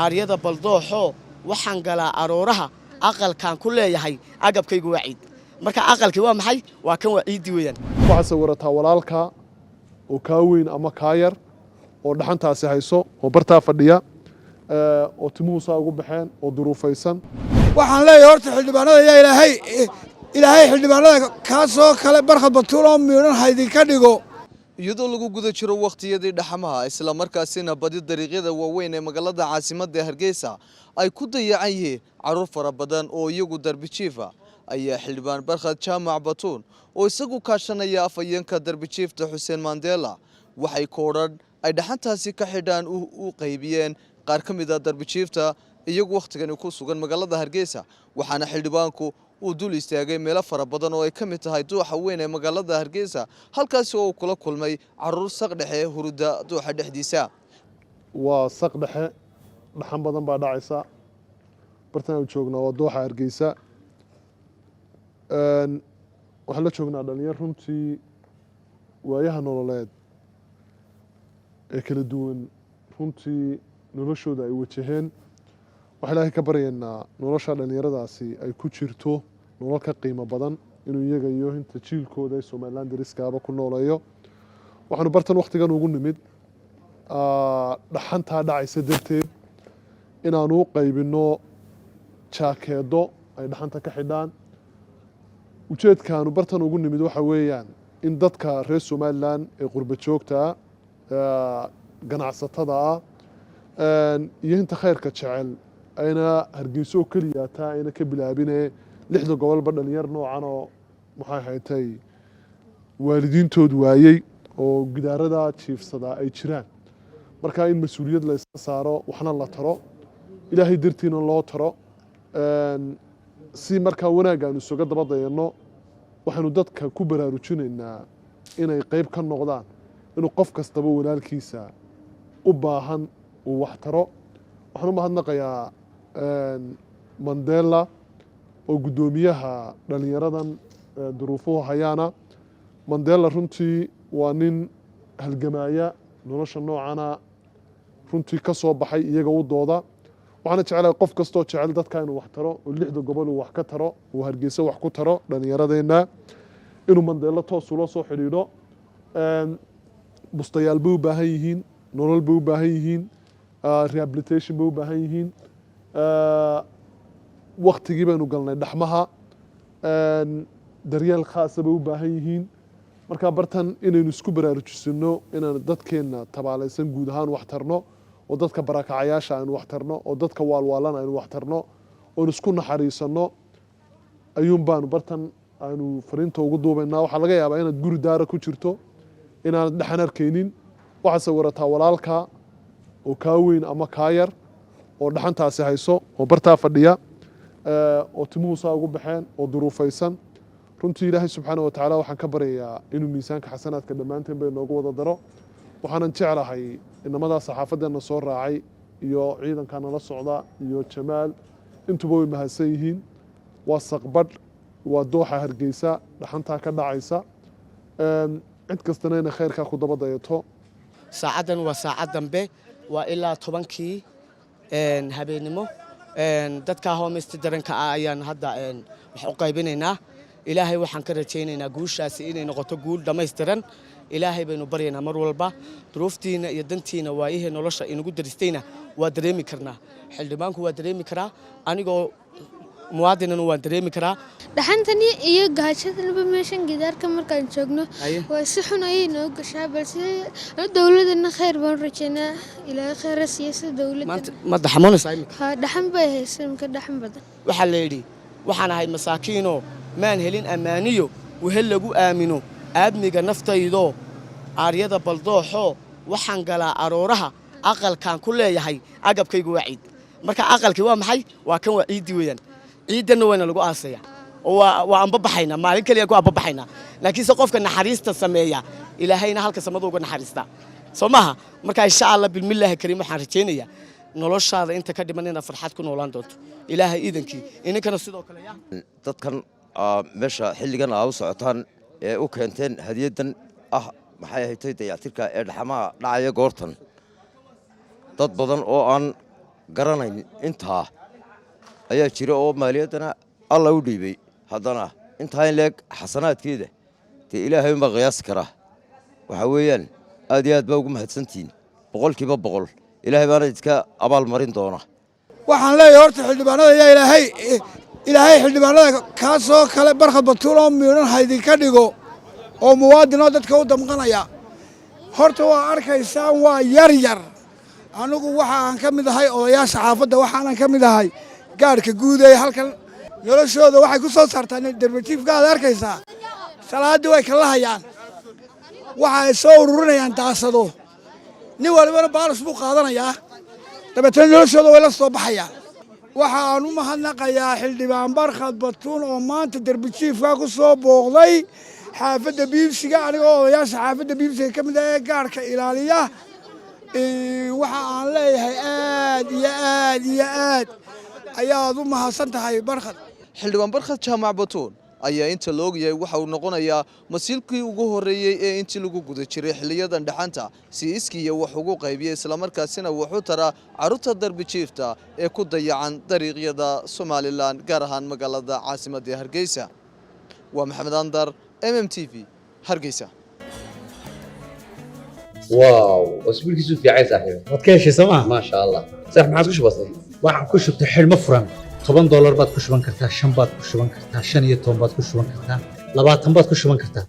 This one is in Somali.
aaryada baldooxo waxaan galaa arooraha aqalkan ku leeyahay agabkaygu waa ciid marka aqalkii waa maxay waa kan waa ciidii weeyaan waxa sawirata walaalka oo ka weyn ama ka yar oo dhaxantaasi hayso oo bartaa fadhiya oo timuhu saa ugu baxeen oo duruufaysan waxaan leeyahay horta xildhibaanada ilaahay xildhibaanada ka soo kale barxad batuulo miiran haydin ka dhigo iyadoo lagu guda jiro waqtiyadii dhaxamaha isla markaasina badi dariiqyada waaweyn ee magaalada caasimadda Hargeysa ay ku dayacan yihiin caruur fara badan oo iyagu darbi jiifa ayaa xildhibaan barxad jaamac batuun oo isagu kaashanaya afayeenka darbi jiifta Xuseen Mandela waxay koodhan ay dhaxantaasi ka xidhaan u qaybiyeen qaar ka mid ah darbi jiifta iyagu waqtigan ku sugan magaalada Hargeysa waxaana xildhibaanku uu dul istaagay meelo fara badan oo ay ka mid tahay dooxa weyn ee magaalada Hargeysa halkaas oo uu kula kulmay caruur saq dhexe hurda dooxa dhexdiisa waa saq dhexe dhaxan badan baa dhacaysa bartaan joognaa waa dooxa Hargeysa waxaan la joognaa dhalinyar runtii waayaha nololeed ee kala duwan runtii noloshooda ay wajaheen waxaan ilaahay ka baryaynaa nolosha dhalinyaradaasi ay ku jirto nolol ka qiimo badan inuu iyaga iyo inta jiilkooda ee Somaliland dariskaaba ku nooleeyo waxaanu bartan waqtigan ugu nimid dhaxantaa dhacaysa darteed inaanu u qaybino jaakeedo ay dhaxanta ka xidhaan ujeedkaanu bartan ugu nimid waxa weeyaan in dadka reer Somaliland ee qurba joogta ganacsatada iyo inta khayrka jecel ayna Hargeysa kaliya taa ayna ka bilaabinay lixda gobol dhalinyar noocan oo maxay haytay waalidiintood waayay oo gidaarada jiifsada ay jiraan marka in mas'uuliyad la iska saaro waxna la taro ilaahay dartiina loo taro si marka wanaagan isuga dabadayno waxaanu dadka ku baraarujinaynaa inay qayb ka noqdaan inuu qof kastaba walaalkiisa u baahan uu wax taro waxaan u mahadnaqayaa Mandela oo gudoomiyaha dhalinyaradan duruufuhu hayaana Mandela runtii waa nin halgamaya nolosha noocana runtii ka soo baxay iyaga u dooda waxaan jecelahay qof kastoo jecel dadka inuu wax taro oo lixda gobol uu wax ka taro oo Hargeysa wax ku taro dhalinyaradeenna inuu Mandela toos ula soo xiriiro bustayaal buu baahan yihiin nolol buu baahan yihiin rehabilitation buu baahan yihiin waqtigii baynu galnay dhaxmaha daryeel khaas ah buu baahan yihiin marka bartan inaynu isku baraarujisano inaan dadkeena tabaalaysan guud ahaan wax tarno oo dadka barakacayaasha aan wax tarno oo dadka waalwaalan aan wax tarno oo isku naxariisano ayuun baan bartan aanu fariinta ugu duubaynaa waxa laga yaabaa inaad guri daara ku jirto inaan dhaxan arkaynin waxa sawirata walaalka oo ka weyn ama ka yar oo dhaxantaasi hayso oo bartaa fadhiya oo timuhu saa ugu baxeen oo duruufaysan runtii ilaahay subxaanahu wa tacaala waxaan ka baryayaa inuu miisaanka xasanaadka dhammaanteen bay noogu wada daro waxaanan jeclahay inamada saxaafadeena soo raacay iyo ciidanka nala socda iyo Jamaal intuba way mahadsan yihiin waa saqbadh waa dooxa Hargeysa dhaxantaa ka dhacaysa cid kastana inay khayrka ku daba dayato saacadan waa saacad dambe waa ilaa 10kii habeenimo dadka hoomeysta daranka ayaan hadda wax u qaybinaynaa ilaahay waxaan ka rajaynaynaa guushaasi inay noqoto guul dhameystiran ilaahay baynu baryaynaa mar walba duruuftiina iyo dantiina waayihii nolosha inagu daristayna waa dareemi karnaa xildhibaanku waa dareemi karaa anigoo muwaadinana waan dareemi karaa dhaxantani iyo gaajadaba meeshan gidaarka markaan joogno waa si xun ay noo gashaa balse dawladana khayr baan rajaynaa ilaahay khayr siiyay dawladda ma dhaxamonaysaa ha dhaxan bay haysan ka dhaxan badan waxa la yiri waxaan ahay masaakiino maan helin amaaniyo wehel lagu aamino aadmiga naftaydo aaryada baldooxo waxaan galaa arooraha aqalkan ku leeyahay agabkaygu waa ciid marka aqalkii waa maxay waa kan waa ciidii weeyaan ciidana wayna lagu aasaya oo waa amba baxayna maalin kaliya ku amba baxayna laakiin se qofka naxariista sameeya ilaahayna halka samada uga naxariista soomaha marka insha Allah bilmillahi kariim waxaan rajaynayaa noloshaada inta ka dhiman inaad farxad ku noolaan doonto ilaahay iidankii ininkana sidoo kale yaa dadkan meesha xilligan u socotaan ee u keenteen hadiyadan maxay ahayd dayactirka ee dhaxamaha dhacaya goortan dad badan oo aan garanayn intaa ayaa jira oo maaliyaddana alla u dhiibay haddana intaa in leeg xasanaadkeeda dee ilaahay unbaa qiyaasi karaa waxaa weeyaan aad iyo aad baa ugu mahadsantihiin boqolkiiba boqol ilaahay baana idka abaalmarin doona waxaan leeyahay horta xildhibaanada yaa ilaahay xildhibaanada kaasoo kale barkhad batuul oo miidhan haydinka dhigo oo muwaadinoo dadka u damqanaya horta waa arkaysaan waa yar yar anigu waxaan ka mid ahay odayaasha xaafadda waxaanan ka mid ahay gaadhka guud ee halkan noloshooda waxay ku soo saartaan derbajiifka aad arkaysaa salaaddii way kala hayaan waxa ay soo ururinayaan daasado nin walibana baalis buu qaadanayaa dabeetana noloshooda way la soo baxayaan waxaan u mahadnaqayaa xildhibaan barkhad batuun oo maanta derbajiifka ku soo booqday xaafadda biibsiga anigoo odayaasha xaafadda biibsiga ka mid ah ee gaadhka ilaaliya waxa aan leeyahay aad iyo aad iyo aad ayaad u mahadsan tahay barkhad xildhibaan barkhad jaamac batuun ayaa inta la ogyahay waxa uu noqonayaa masiilkii ugu horreeyey ee intii lagu guda jiray xiliyadan dhaxanta si iskiya wax ugu qaybiyay islamarkaasina wuxuu taraa carruurta darbijiifta ee ku dayacan dariiqyada Somaliland gaar ahaan magaalada caasimadda Hargeysa waa maxamed andar MMTV Hargeysa واو اسبوع كيسو في عايز صاحبي waad ka heshay sooma ما شاء الله صح ما عاد كش بسيط waxaan ku shubtay xidhmo furan $10 baad ku shuban kartaa 5 baad ku shuban kartaa 15 baad ku shuban kartaa 20 baad ku shuban kartaa